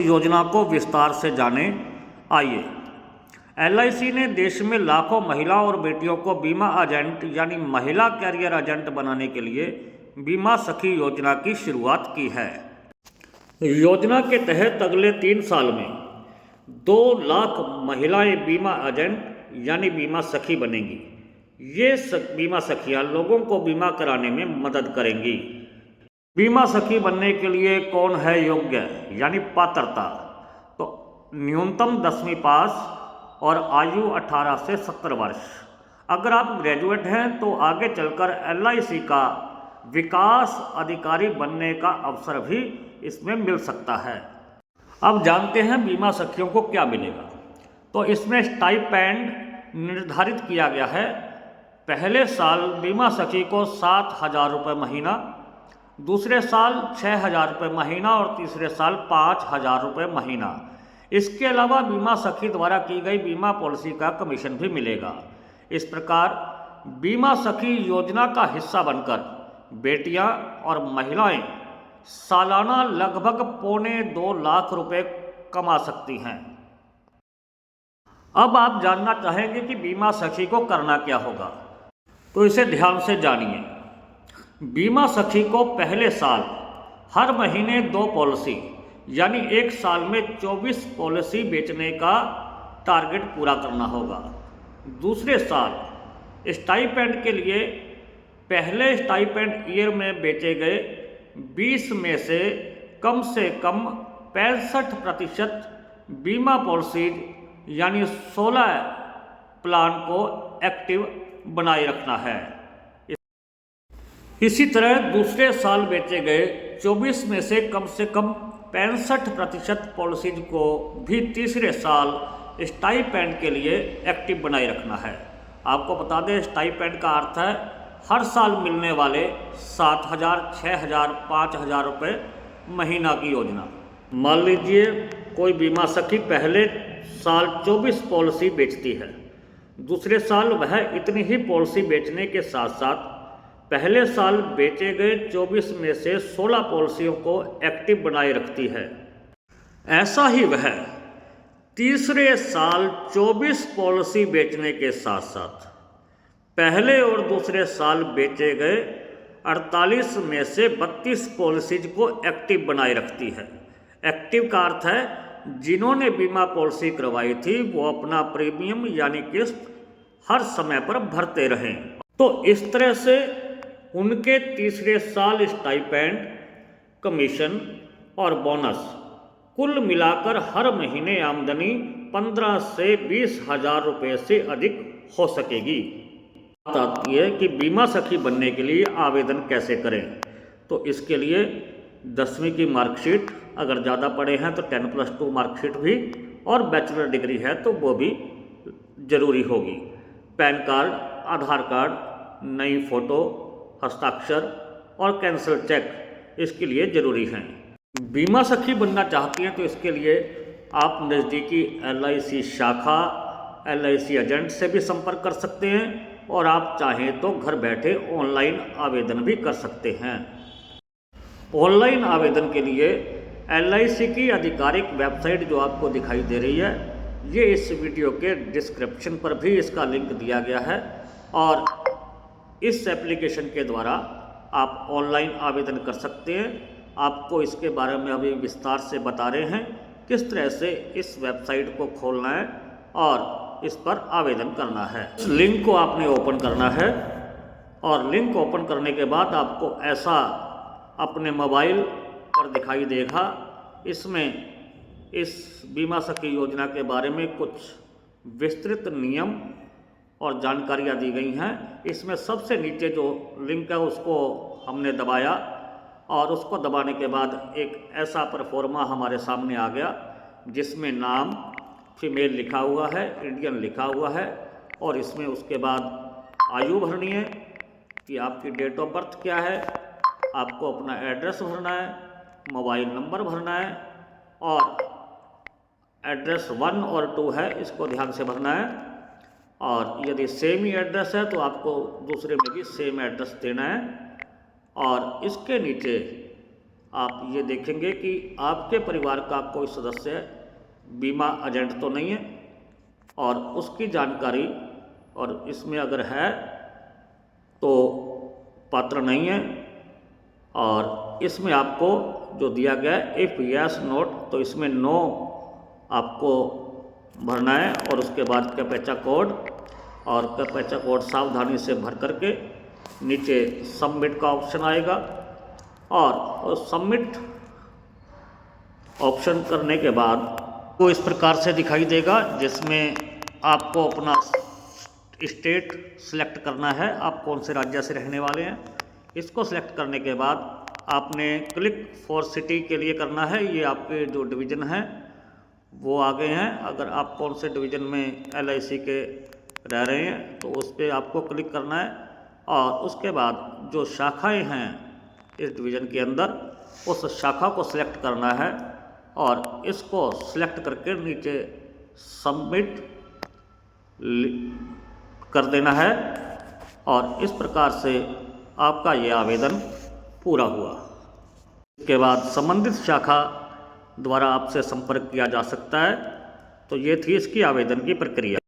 योजना को विस्तार से जाने आइए। एलआईसी ने देश में लाखों महिला और बेटियों को बीमा एजेंट यानी महिला कैरियर एजेंट बनाने के लिए बीमा सखी योजना की शुरुआत की है। योजना के तहत अगले 3 साल में 2 लाख महिलाएं बीमा एजेंट यानी बीमा सखी बनेंगी। ये बीमा सखियां लोगों को बीमा कराने में मदद करेंगी। बीमा सखी बनने के लिए कौन है योग्य यानी पात्रता, तो न्यूनतम 10वीं पास और आयु 18 से 70 वर्ष। अगर आप ग्रेजुएट हैं तो आगे चलकर एलआईसी का विकास अधिकारी बनने का अवसर भी इसमें मिल सकता है। अब जानते हैं बीमा सखियों को क्या मिलेगा। तो इसमें स्टाइपेंड निर्धारित किया गया है। पहले साल बीमा सखी को 7,000 रुपये महीना, दूसरे साल 6,000 रुपये महीना और तीसरे साल 5,000 रुपये महीना। इसके अलावा बीमा सखी द्वारा की गई बीमा पॉलिसी का कमीशन भी मिलेगा। इस प्रकार बीमा सखी योजना का हिस्सा बनकर बेटियां और महिलाएं सालाना लगभग 1.25 लाख रुपए कमा सकती हैं। अब आप जानना चाहेंगे कि बीमा सखी को करना क्या होगा, तो इसे ध्यान से जानिए। बीमा सखी को पहले साल हर महीने 2 पॉलिसी यानी एक साल में 24 पॉलिसी बेचने का टारगेट पूरा करना होगा। दूसरे साल स्टाइपेंड के लिए पहले स्टाइपेंड ईयर में बेचे गए 20 में से कम 65% बीमा पॉलिसीज यानी 16 प्लान को एक्टिव बनाए रखना है। इसी तरह दूसरे साल बेचे गए 24 में से कम 65% पॉलिसीज को भी तीसरे साल स्टाइपेंड के लिए एक्टिव बनाए रखना है। आपको बता दें, स्टाइपेंड का अर्थ है हर साल मिलने वाले 7,000, 6,000, 5,000 रुपये महीना की योजना। मान लीजिए कोई बीमा सखी पहले साल 24 पॉलिसी बेचती है, दूसरे साल वह इतनी ही पॉलिसी बेचने के साथ साथ पहले साल बेचे गए 24 में से 16 पॉलिसियों को एक्टिव बनाए रखती है। ऐसा ही वह तीसरे साल 24 पॉलिसी बेचने के साथ साथ पहले और दूसरे साल बेचे गए 48 में से 32 पॉलिसीज को एक्टिव बनाए रखती है। एक्टिव का अर्थ है जिन्होंने बीमा पॉलिसी करवाई थी वो अपना प्रीमियम यानी किस्त हर समय पर भरते रहें। तो इस तरह से उनके तीसरे साल स्टाइपेंड, कमीशन और बोनस कुल मिलाकर हर महीने आमदनी 15 से 20,000 रुपये से अधिक हो सकेगी। बात आती है कि बीमा सखी बनने के लिए आवेदन कैसे करें। तो इसके लिए 10वीं की मार्कशीट, अगर ज़्यादा पढ़े हैं तो 10+2 मार्कशीट भी, और बैचलर डिग्री है तो वो भी ज़रूरी होगी। पैन कार्ड, आधार कार्ड, नई फ़ोटो, हस्ताक्षर और कैंसल चेक इसके लिए ज़रूरी हैं। बीमा सखी बनना चाहती हैं तो इसके लिए आप नज़दीकी एलआईसी शाखा, एलआईसी एजेंट से भी संपर्क कर सकते हैं और आप चाहें तो घर बैठे ऑनलाइन आवेदन भी कर सकते हैं। ऑनलाइन आवेदन के लिए एलआईसी की आधिकारिक वेबसाइट जो आपको दिखाई दे रही है, ये इस वीडियो के डिस्क्रिप्शन पर भी इसका लिंक दिया गया है और इस एप्लीकेशन के द्वारा आप ऑनलाइन आवेदन कर सकते हैं। आपको इसके बारे में अभी विस्तार से बता रहे हैं किस तरह से इस वेबसाइट को खोलना है और इस पर आवेदन करना है। इस लिंक को आपने ओपन करना है और लिंक ओपन करने के बाद आपको ऐसा अपने मोबाइल पर दिखाई देगा। इसमें इस बीमा सखी योजना के बारे में कुछ विस्तृत नियम और जानकारियाँ दी गई हैं। इसमें सबसे नीचे जो लिंक है उसको हमने दबाया और उसको दबाने के बाद एक ऐसा परफॉर्मा हमारे सामने आ गया जिसमें नाम फीमेल लिखा हुआ है, इंडियन लिखा हुआ है और इसमें उसके बाद आयु भरनी है कि आपकी डेट ऑफ बर्थ क्या है, आपको अपना एड्रेस भरना है, मोबाइल नंबर भरना है और एड्रेस 1 और 2 है इसको ध्यान से भरना है। और यदि सेम ही एड्रेस है तो आपको दूसरे में भी सेम एड्रेस देना है। और इसके नीचे आप ये देखेंगे कि आपके परिवार का कोई सदस्य बीमा एजेंट तो नहीं है और उसकी जानकारी और इसमें अगर है तो पात्र नहीं है। और इसमें आपको जो दिया गया है इफ़ यस नोट, तो इसमें नो आपको भरना है और उसके बाद कैप्चा कोड, और कैप्चा कोड सावधानी से भर करके नीचे सबमिट का ऑप्शन आएगा और सबमिट ऑप्शन करने के बाद वो इस प्रकार से दिखाई देगा, जिसमें आपको अपना स्टेट सिलेक्ट करना है, आप कौन से राज्य से रहने वाले हैं। इसको सिलेक्ट करने के बाद आपने क्लिक फॉर सिटी के लिए करना है। ये आपके जो डिवीज़न हैं वो आ गए हैं। अगर आप कौन से डिवीज़न में LIC के रह रहे हैं तो उस पर आपको क्लिक करना है और उसके बाद जो शाखाएं हैं इस डिवीज़न के अंदर उस शाखा को सिलेक्ट करना है और इसको सिलेक्ट करके नीचे सबमिट कर देना है और इस प्रकार से आपका ये आवेदन पूरा हुआ। इसके बाद संबंधित शाखा द्वारा आपसे संपर्क किया जा सकता है। तो ये थी इसकी आवेदन की प्रक्रिया।